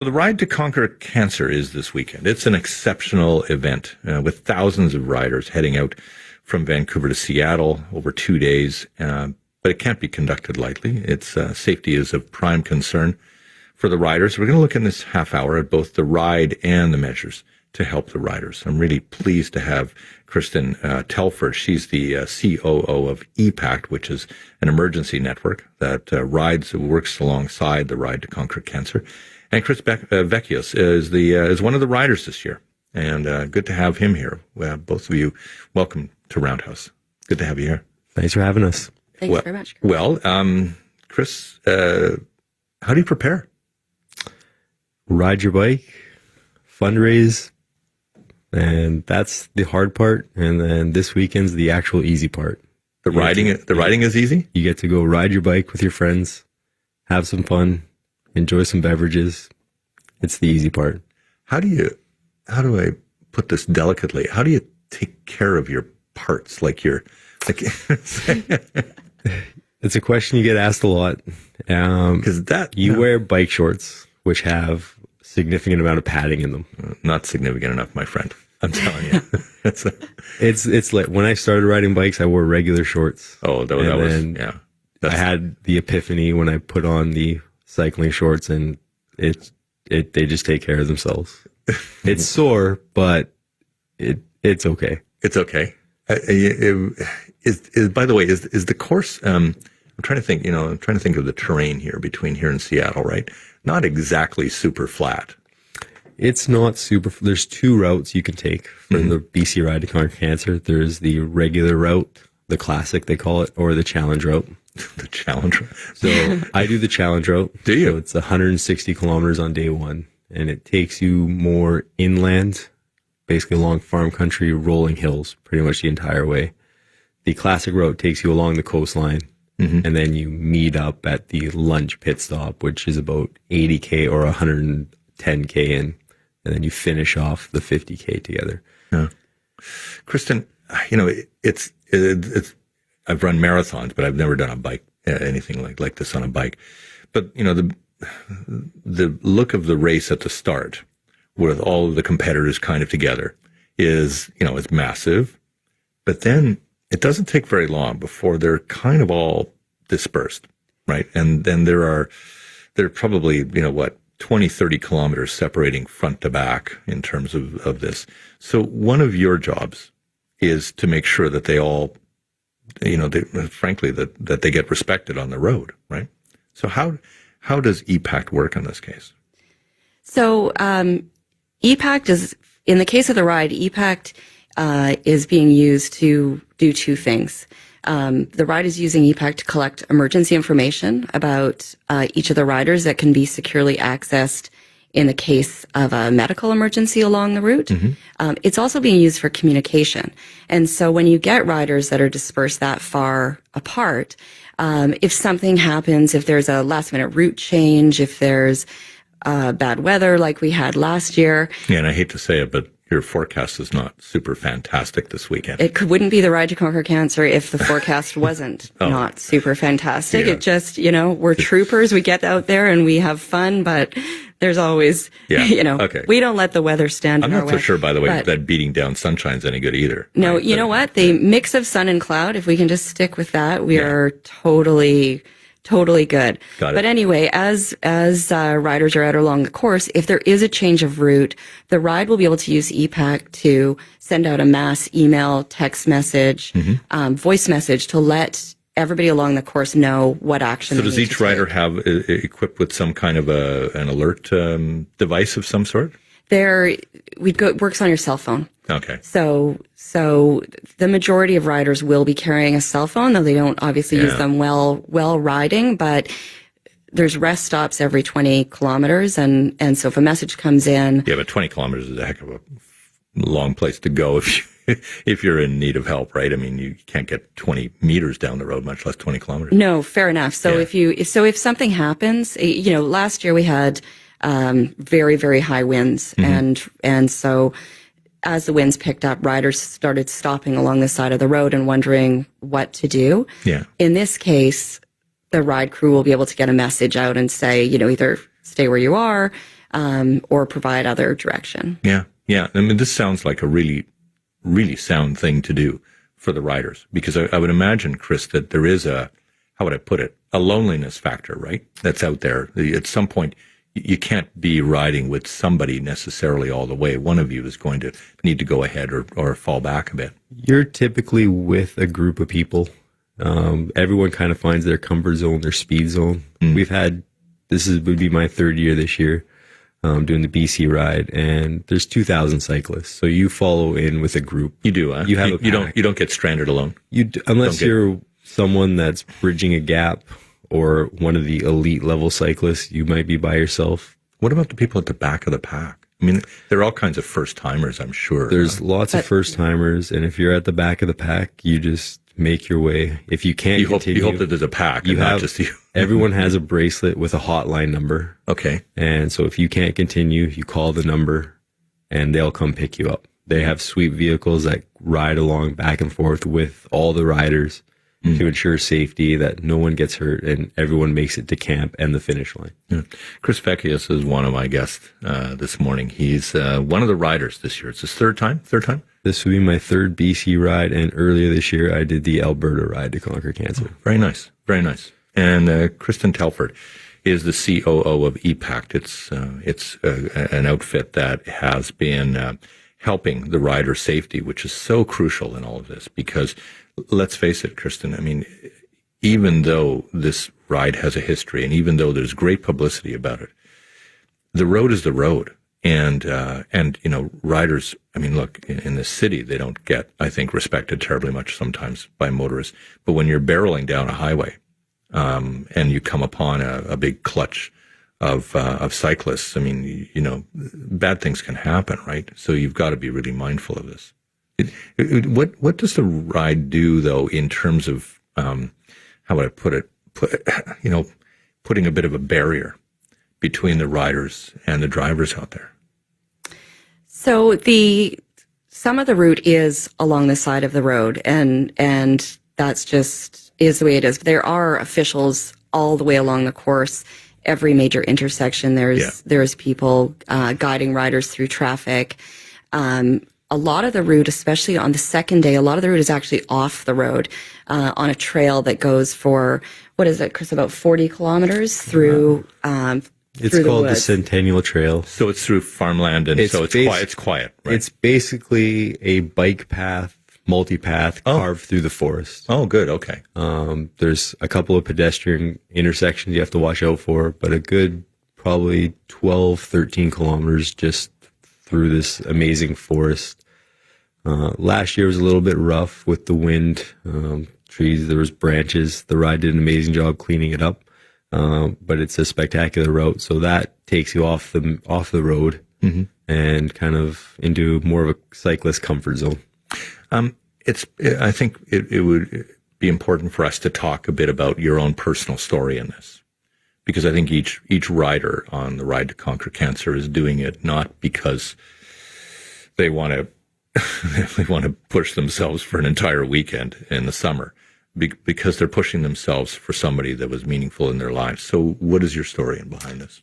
Well, the Ride to Conquer Cancer is this weekend. It's an exceptional event with thousands of riders heading out from Vancouver to Seattle over 2 days. But it can't be conducted lightly. Its safety is of prime concern for the riders. We're going to look in this half hour at both the ride and the measures to help the riders. I'm really pleased to have Kirsten Telford. She's the COO of ePACT, which is an emergency network that works alongside the Ride to Conquer Cancer. And Chris Vekeos is one of the riders this year. And good to have him here. Both of you, welcome to Roundhouse. Good to have you here. Thanks for having us. Thanks very much. Well, Chris, how do you prepare? Ride your bike, fundraise, and that's the hard part. And then this weekend's the actual easy part. The riding is easy? You get to go ride your bike with your friends, have some fun, enjoy some beverages. It's the easy part. How do I put this delicately? How do you take care of your parts? It's a question you get asked a lot. You wear bike shorts, which have significant amount of padding in them. Not significant enough, my friend. I'm telling you. It's like when I started riding bikes, I wore regular shorts. Oh, I had the epiphany when I put on the cycling shorts, and they just take care of themselves. It's sore, but it's okay. It's okay. By the way, is the course? I'm trying to think. I'm trying to think of the terrain here between here and Seattle. Right, not exactly super flat. It's not super. There's two routes you can take for the BC Ride to Conquer Cancer. There's the regular route, the classic they call it, or the challenge route. The challenge route. So I do the challenge route. Do you? So it's 160 kilometers on day one, and it takes you more inland, basically along farm country, rolling hills, pretty much the entire way. The classic route takes you along the coastline, and then you meet up at the lunch pit stop, which is about 80K or 110K in, and then you finish off the 50K together. Yeah. Kristen, it's I've run marathons, but I've never done a bike, anything like this on a bike. But, the look of the race at the start with all of the competitors kind of together is massive. But then it doesn't take very long before they're kind of all dispersed, right? And then there are probably, 20, 30 kilometers separating front to back in terms of this. So one of your jobs is to make sure that they all, that they get respected on the road, right? So how does ePACT work in this case? So ePACT is, in the case of the ride, ePACT is being used to do two things. The ride is using ePACT to collect emergency information about each of the riders that can be securely accessed in the case of a medical emergency along the route. It's also being used for communication. And so when you get riders that are dispersed that far apart, if something happens, if there's a last minute route change, if there's bad weather like we had last year. Yeah, and I hate to say it, but your forecast is not super fantastic this weekend. It wouldn't be the Ride to Conquer Cancer if the forecast wasn't not super fantastic. Yeah. It just, we're troopers. We get out there and we have fun, but there's always, we don't let the weather stand in our way. I'm not so sure, by the way, that beating down sunshine's any good either. No, right? You know what? The mix of sun and cloud, if we can just stick with that, we are totally good. Got it. But anyway, as riders are out along the course, if there is a change of route, the ride will be able to use ePACT to send out a mass email, text message, voice message to let everybody along the course know what action. So does each rider have equipped with some kind of an alert device of some sort? It works on your cell phone. Okay. So the majority of riders will be carrying a cell phone, though they don't obviously use them while riding, but there's rest stops every 20 kilometers. And so if a message comes in. Yeah, but 20 kilometers is a heck of a long place to go if you're in need of help, right? I mean, you can't get 20 meters down the road, much less 20 kilometers. No, fair enough. So if something happens, last year we had very, very high winds, and so as the winds picked up, riders started stopping along the side of the road and wondering what to do. Yeah. In this case, the ride crew will be able to get a message out and say, either stay where you are, or provide other direction. Yeah. Yeah. I mean, this sounds like a really, really sound thing to do for the riders, because I would imagine, Chris, that there is how would I put it? A loneliness factor, right? That's out there. At some point, you can't be riding with somebody necessarily all the way. One of you is going to need to go ahead or fall back a bit. You're typically with a group of people. Everyone kind of finds their comfort zone, their speed zone. Would be my third year this year, doing the BC ride, and there's 2,000 cyclists. So you follow in with a group. You do, huh? You don't get stranded alone. Unless you're someone that's bridging a gap or one of the elite level cyclists, you might be by yourself. What about the people at the back of the pack? I mean, there are all kinds of first timers, I'm sure. There's lots of first timers, and if you're at the back of the pack, you just make your way. If you can't continue, you hope that there's a pack, and not just you. Everyone has a bracelet with a hotline number. Okay. And so if you can't continue, you call the number, and they'll come pick you up. They have sweet vehicles that ride along back and forth with all the riders to ensure safety, that no one gets hurt and everyone makes it to camp and the finish line. Yeah. Chris Vekeos is one of my guests this morning. He's one of the riders this year. It's his third time? This would be my third BC ride, and earlier this year I did the Alberta ride to conquer cancer. Oh, very nice. Very nice. And Kirsten Telford is the COO of ePACT. It's an outfit that has been helping the rider safety, which is so crucial in all of this, because let's face it, Kirsten, I mean, even though this ride has a history and even though there's great publicity about it, the road is the road. And riders, I mean, look, in the city, they don't get, I think, respected terribly much sometimes by motorists. But when you're barreling down a highway, and you come upon a big clutch of cyclists, I mean, bad things can happen, right? So you've got to be really mindful of this. What does the ride do, though, in terms of, how would I put it, putting a bit of a barrier between the riders and the drivers out there? So some of the route is along the side of the road, and that's just is the way it is. There are officials all the way along the course. Every major intersection, there's people guiding riders through traffic. A lot of the route, especially on the second day, a lot of the route is actually off the road on a trail that goes for, what is it, Chris, about 40 kilometers through It's called the Centennial Trail. So it's through farmland, and so it's quiet, right? It's basically a bike path, multi-path carved through the forest. Oh, good. Okay. There's a couple of pedestrian intersections you have to watch out for, but a good probably 12, 13 kilometers just through this amazing forest. Last year was a little bit rough with the wind, trees, there was branches. The ride did an amazing job cleaning it up. But it's a spectacular route. So that takes you off the road and kind of into more of a cyclist comfort zone. I think it would be important for us to talk a bit about your own personal story in this, because I think each rider on the Ride to Conquer Cancer is doing it not because they want to push themselves for an entire weekend in the summer, because they're pushing themselves for somebody that was meaningful in their lives. So what is your story behind this?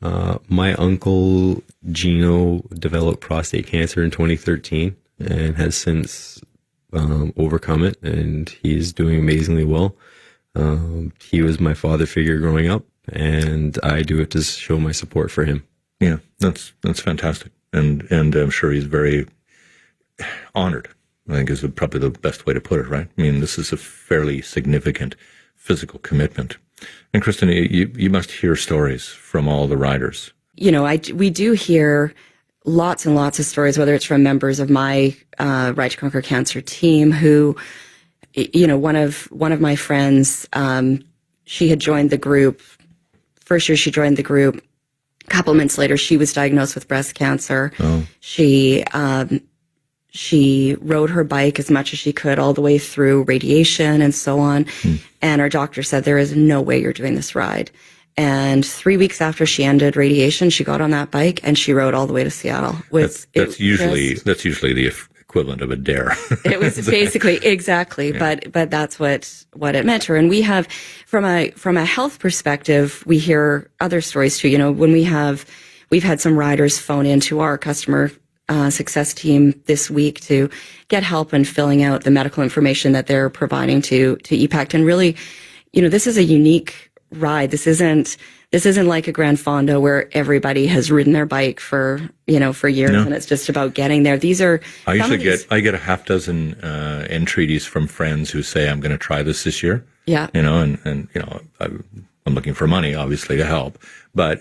My uncle Gino developed prostate cancer in 2013 and has since overcome it, and he's doing amazingly well. He was my father figure growing up, and I do it to show my support for him. Yeah, that's fantastic. And I'm sure he's very honored, I think is probably the best way to put it, right? I mean, this is a fairly significant physical commitment. And Kirsten, you must hear stories from all the riders. We do hear lots and lots of stories, whether it's from members of my Ride to Conquer Cancer team who, one of my friends, she had joined the group. First year she joined the group. A couple months later, she was diagnosed with breast cancer. Oh. She rode her bike as much as she could all the way through radiation and so on. And our doctor said, there is no way you're doing this ride. And 3 weeks after she ended radiation, she got on that bike and she rode all the way to Seattle. That's usually the equivalent of a dare. It was basically exactly, yeah. But that's what it meant to her. And we have, from a health perspective, we hear other stories too. When we have we've had some riders phone into our customer success team this week to get help in filling out the medical information that they're providing to ePACT. And really, this is a unique ride. This isn't like a Grand Fondo where everybody has ridden their bike for years, and it's just about getting there. These are I get a half dozen entreaties from friends who say, I'm going to try this year. Yeah. And I'm looking for money, obviously, to help. But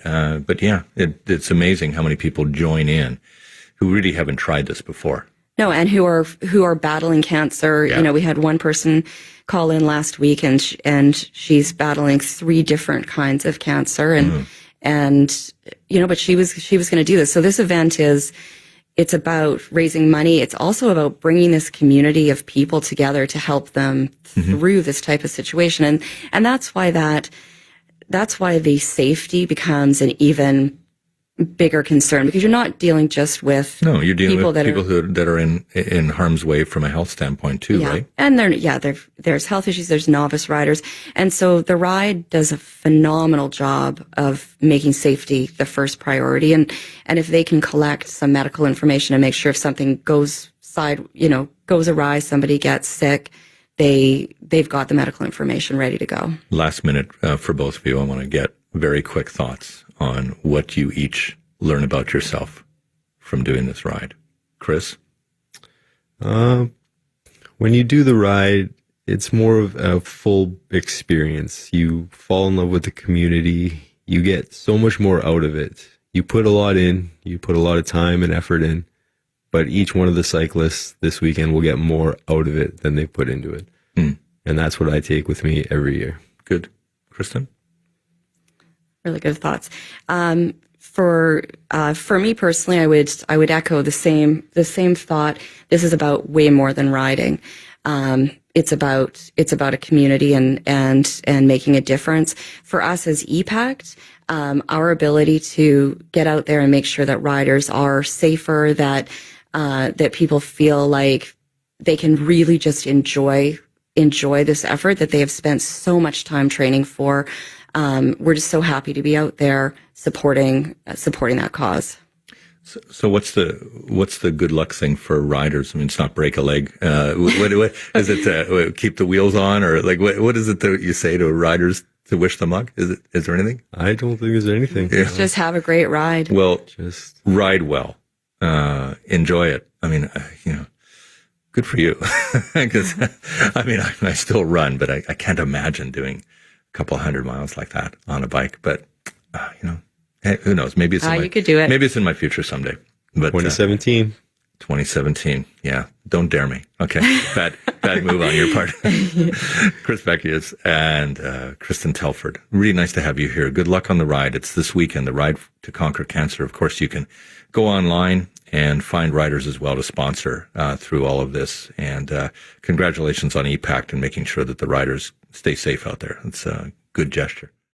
yeah, it's amazing how many people join in who really haven't tried this before. No, and who are battling cancer. Yeah. We had one person call in last week, and she's battling 3 different kinds of cancer, but she was going to do this. So this event it's about raising money. It's also about bringing this community of people together to help them through this type of situation, and that's why the safety becomes an even bigger concern, because you're not dealing just with you're dealing people with people that are in harm's way from a health standpoint too, right? And there's health issues, there's novice riders, and so the ride does a phenomenal job of making safety the first priority. And if they can collect some medical information and make sure if something goes awry, somebody gets sick, they've got the medical information ready to go. Last minute for both of you, I want to get very quick thoughts on what you each learn about yourself from doing this ride. Chris? When you do the ride, it's more of a full experience. You fall in love with the community. You get so much more out of it. You put a lot in. You put a lot of time and effort in. But each one of the cyclists this weekend will get more out of it than they put into it. And that's what I take with me every year. Good. Kristen? Really good thoughts. For me personally, I would echo the same thought. This is about way more than riding. It's about a community and making a difference. For us as ePACT, our ability to get out there and make sure that riders are safer, that people feel like they can really just enjoy this effort that they have spent so much time training for. We're just so happy to be out there supporting that cause. So what's the good luck thing for riders? I mean, it's not break a leg. What is it? Keep the wheels on, or like what is it that you say to riders to wish them luck? Is there anything? I don't think there's anything. Yeah. Just have a great ride. Well, just ride well, enjoy it. I mean, good for you. Because I mean, I still run, but I can't imagine doing a couple 100 miles like that on a bike. But hey, who knows? Maybe it's you could do it. Maybe it's in my future someday. But 2017. 2017. Yeah. Don't dare me. Okay. Bad move on your part. Chris Vekeos and Kirsten Telford. Really nice to have you here. Good luck on the ride. It's this weekend, the Ride to Conquer Cancer. Of course, you can go online and find riders as well to sponsor through all of this. And congratulations on ePACT and making sure that the riders stay safe out there. It's a good gesture.